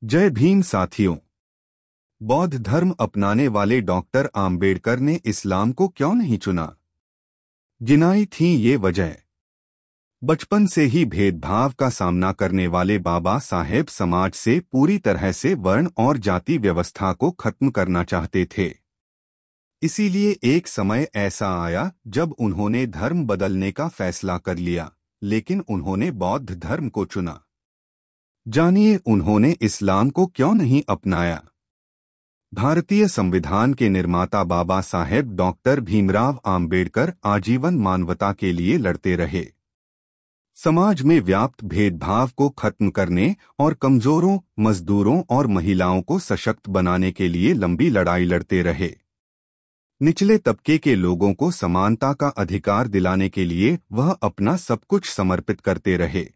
जय भीम साथियों। बौद्ध धर्म अपनाने वाले डॉक्टर आम्बेडकर ने इस्लाम को क्यों नहीं चुना? गिनाई थी ये वजह। बचपन से ही भेदभाव का सामना करने वाले बाबा साहेब समाज से पूरी तरह से वर्ण और जाति व्यवस्था को खत्म करना चाहते थे। इसीलिए एक समय ऐसा आया जब उन्होंने धर्म बदलने का फैसला कर लिया, लेकिन उन्होंने बौद्ध धर्म को चुना। जानिए उन्होंने इस्लाम को क्यों नहीं अपनाया। भारतीय संविधान के निर्माता बाबा साहेब डॉक्टर भीमराव आम्बेडकर आजीवन मानवता के लिए लड़ते रहे। समाज में व्याप्त भेदभाव को खत्म करने और कमजोरों, मजदूरों और महिलाओं को सशक्त बनाने के लिए लंबी लड़ाई लड़ते रहे। निचले तबके के लोगों को समानता का अधिकार दिलाने के लिए वह अपना सब कुछ समर्पित करते रहे।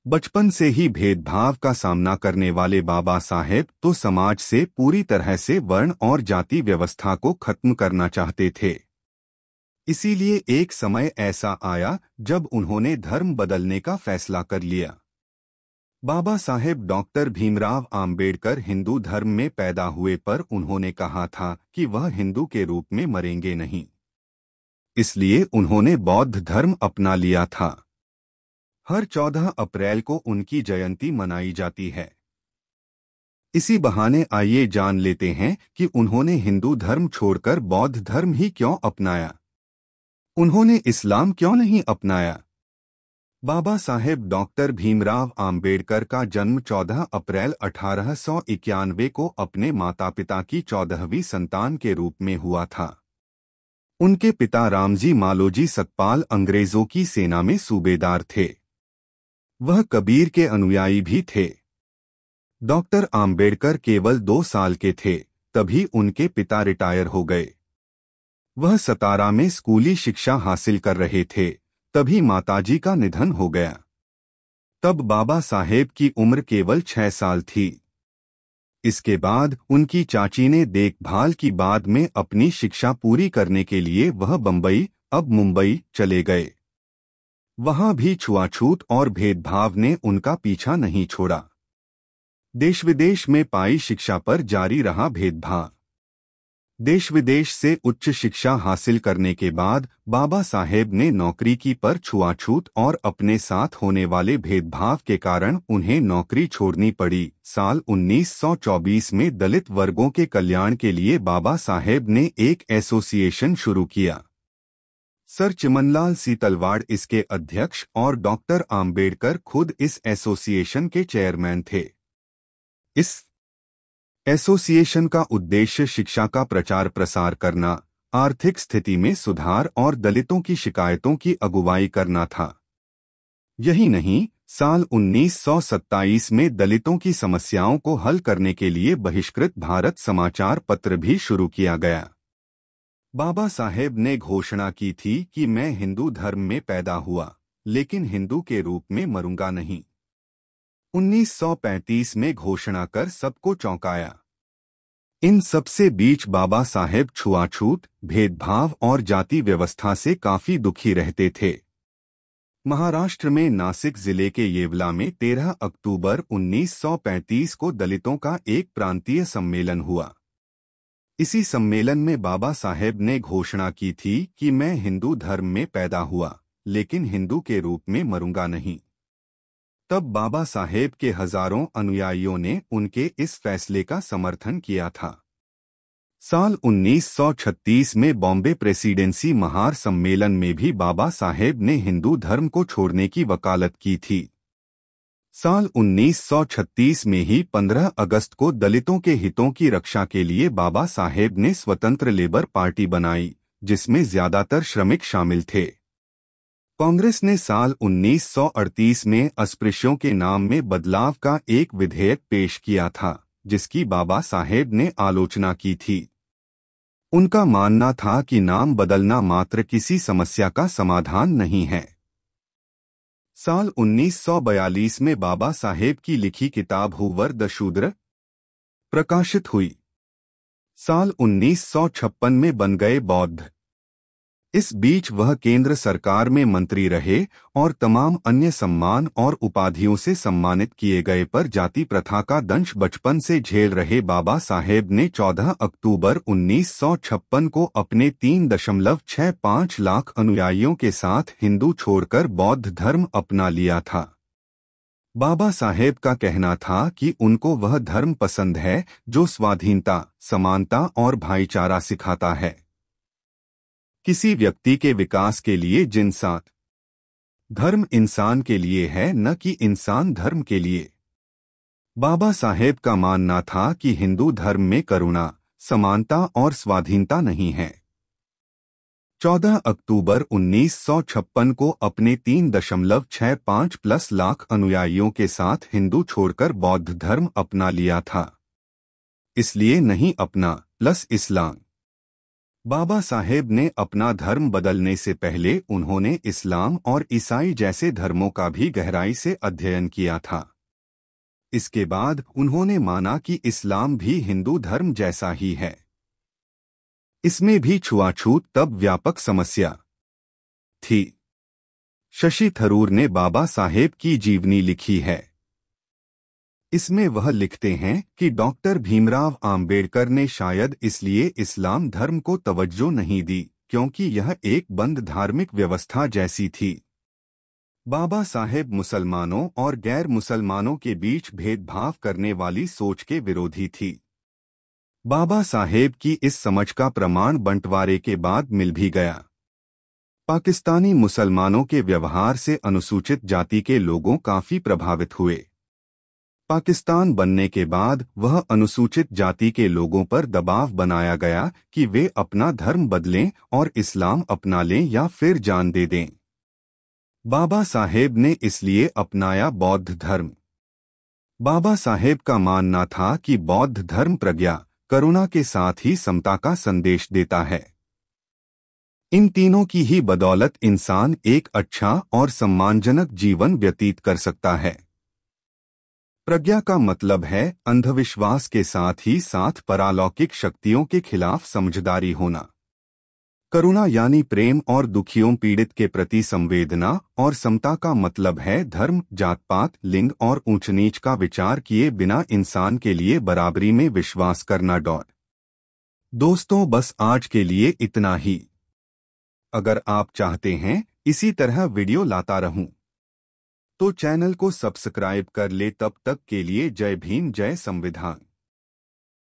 बचपन से ही भेदभाव का सामना करने वाले बाबा साहेब तो समाज से पूरी तरह से वर्ण और जाति व्यवस्था को खत्म करना चाहते थे। इसीलिए एक समय ऐसा आया जब उन्होंने धर्म बदलने का फैसला कर लिया। बाबा साहेब डॉक्टर भीमराव आम्बेडकर हिंदू धर्म में पैदा हुए, पर उन्होंने कहा था कि वह हिंदू के रूप में मरेंगे नहीं। इसलिए उन्होंने बौद्ध धर्म अपना लिया था। हर 14 अप्रैल को उनकी जयंती मनाई जाती है। इसी बहाने आइए जान लेते हैं कि उन्होंने हिंदू धर्म छोड़कर बौद्ध धर्म ही क्यों अपनाया। उन्होंने इस्लाम क्यों नहीं अपनाया? बाबा साहेब डॉक्टर भीमराव आम्बेडकर का जन्म 14 अप्रैल 1891 को अपने माता पिता की 14वीं संतान के रूप में हुआ था। उनके पिता रामजी मालोजी सकपाल अंग्रेजों की सेना में सूबेदार थे। वह कबीर के अनुयायी भी थे। डॉक्टर आम्बेडकर केवल 2 साल के थे तभी उनके पिता रिटायर हो गए। वह सतारा में स्कूली शिक्षा हासिल कर रहे थे तभी माताजी का निधन हो गया। तब बाबा साहेब की उम्र केवल 6 साल थी। इसके बाद उनकी चाची ने देखभाल की, बाद में अपनी शिक्षा पूरी करने के लिए वह बम्बई, अब मुंबई चले गए। वहां भी छुआछूत और भेदभाव ने उनका पीछा नहीं छोड़ा। देश विदेश में पाई शिक्षा पर जारी रहा भेदभाव। देश विदेश से उच्च शिक्षा हासिल करने के बाद बाबा साहेब ने नौकरी की, पर छुआछूत और अपने साथ होने वाले भेदभाव के कारण उन्हें नौकरी छोड़नी पड़ी। साल 1924 में दलित वर्गों के कल्याण के लिए बाबा साहेब ने एक एसोसिएशन शुरू किया। सर चिमनलाल सीतलवाड़ इसके अध्यक्ष और डॉक्टर आम्बेडकर खुद इस एसोसिएशन के चेयरमैन थे। इस एसोसिएशन का उद्देश्य शिक्षा का प्रचार प्रसार करना, आर्थिक स्थिति में सुधार और दलितों की शिकायतों की अगुवाई करना था। यही नहीं, साल 1927 में दलितों की समस्याओं को हल करने के लिए बहिष्कृत भारत समाचार पत्र भी शुरू किया गया। बाबा साहेब ने घोषणा की थी कि मैं हिंदू धर्म में पैदा हुआ, लेकिन हिंदू के रूप में मरूंगा नहीं। 1935 में घोषणा कर सबको चौंकाया। इन सबसे बीच बाबा साहेब छुआछूत, भेदभाव और जाति व्यवस्था से काफी दुखी रहते थे। महाराष्ट्र में नासिक जिले के येवला में 13 अक्टूबर 1935 को दलितों का एक प्रांतीय सम्मेलन हुआ। इसी सम्मेलन में बाबा साहेब ने घोषणा की थी कि मैं हिंदू धर्म में पैदा हुआ, लेकिन हिंदू के रूप में मरूंगा नहीं। तब बाबा साहेब के हजारों अनुयायियों ने उनके इस फैसले का समर्थन किया था। साल 1936 में बॉम्बे प्रेसिडेंसी महार सम्मेलन में भी बाबा साहेब ने हिंदू धर्म को छोड़ने की वकालत की थी। साल 1936 में ही 15 अगस्त को दलितों के हितों की रक्षा के लिए बाबा साहेब ने स्वतंत्र लेबर पार्टी बनाई, जिसमें ज्यादातर श्रमिक शामिल थे। कांग्रेस ने साल 1938 में अस्पृश्यों के नाम में बदलाव का एक विधेयक पेश किया था, जिसकी बाबा साहेब ने आलोचना की थी। उनका मानना था कि नाम बदलना मात्र किसी समस्या का समाधान नहीं है। साल 1942 में बाबा साहेब की लिखी किताब हूवर द शूद्र प्रकाशित हुई। साल 1956 में बन गए बौद्ध। इस बीच वह केंद्र सरकार में मंत्री रहे और तमाम अन्य सम्मान और उपाधियों से सम्मानित किए गए, पर जाति प्रथा का दंश बचपन से झेल रहे बाबा साहेब ने 14 अक्टूबर 1956 को अपने 3.65 लाख अनुयायियों के साथ हिंदू छोड़कर बौद्ध धर्म अपना लिया था। बाबा साहेब का कहना था कि उनको वह धर्म पसंद है जो स्वाधीनता, समानता और भाईचारा सिखाता है, किसी व्यक्ति के विकास के लिए जिन साथ धर्म इंसान के लिए है, न कि इंसान धर्म के लिए। बाबा साहेब का मानना था कि हिंदू धर्म में करुणा, समानता और स्वाधीनता नहीं है। 14 अक्टूबर 1956 को अपने 3.65 लाख अनुयायियों के साथ हिंदू छोड़कर बौद्ध धर्म अपना लिया था, इसलिए नहीं अपना प्लस इस्लाम। बाबा साहेब ने अपना धर्म बदलने से पहले उन्होंने इस्लाम और ईसाई जैसे धर्मों का भी गहराई से अध्ययन किया था। इसके बाद उन्होंने माना कि इस्लाम भी हिंदू धर्म जैसा ही है, इसमें भी छुआछूत तब व्यापक समस्या थी। शशि थरूर ने बाबा साहेब की जीवनी लिखी है। इसमें वह लिखते हैं कि डॉक्टर भीमराव आम्बेडकर ने शायद इसलिए इस्लाम धर्म को तवज्जो नहीं दी क्योंकि यह एक बंद धार्मिक व्यवस्था जैसी थी। बाबा साहेब मुसलमानों और गैर मुसलमानों के बीच भेदभाव करने वाली सोच के विरोधी थी। बाबा साहेब की इस समझ का प्रमाण बंटवारे के बाद मिल भी गया। पाकिस्तानी मुसलमानों के व्यवहार से अनुसूचित जाति के लोगों काफी प्रभावित हुए। पाकिस्तान बनने के बाद वह अनुसूचित जाति के लोगों पर दबाव बनाया गया कि वे अपना धर्म बदलें और इस्लाम अपना लें या फिर जान दे दें। बाबा साहेब ने इसलिए अपनाया बौद्ध धर्म। बाबा साहेब का मानना था कि बौद्ध धर्म प्रज्ञा, करुणा के साथ ही समता का संदेश देता है। इन तीनों की ही बदौलत इंसान एक अच्छा और सम्मानजनक जीवन व्यतीत कर सकता है। प्रज्ञा का मतलब है अंधविश्वास के साथ ही साथ परालौकिक शक्तियों के खिलाफ समझदारी होना। करुणा यानी प्रेम और दुखियों पीड़ित के प्रति संवेदना, और समता का मतलब है धर्म, जात-पात, लिंग और ऊंच नीच का विचार किए बिना इंसान के लिए बराबरी में विश्वास करना। दोस्तों, बस आज के लिए इतना ही। अगर आप चाहते हैं इसी तरह वीडियो लाता रहूं तो चैनल को सब्सक्राइब कर ले। तब तक के लिए जय भीम, जय संविधान।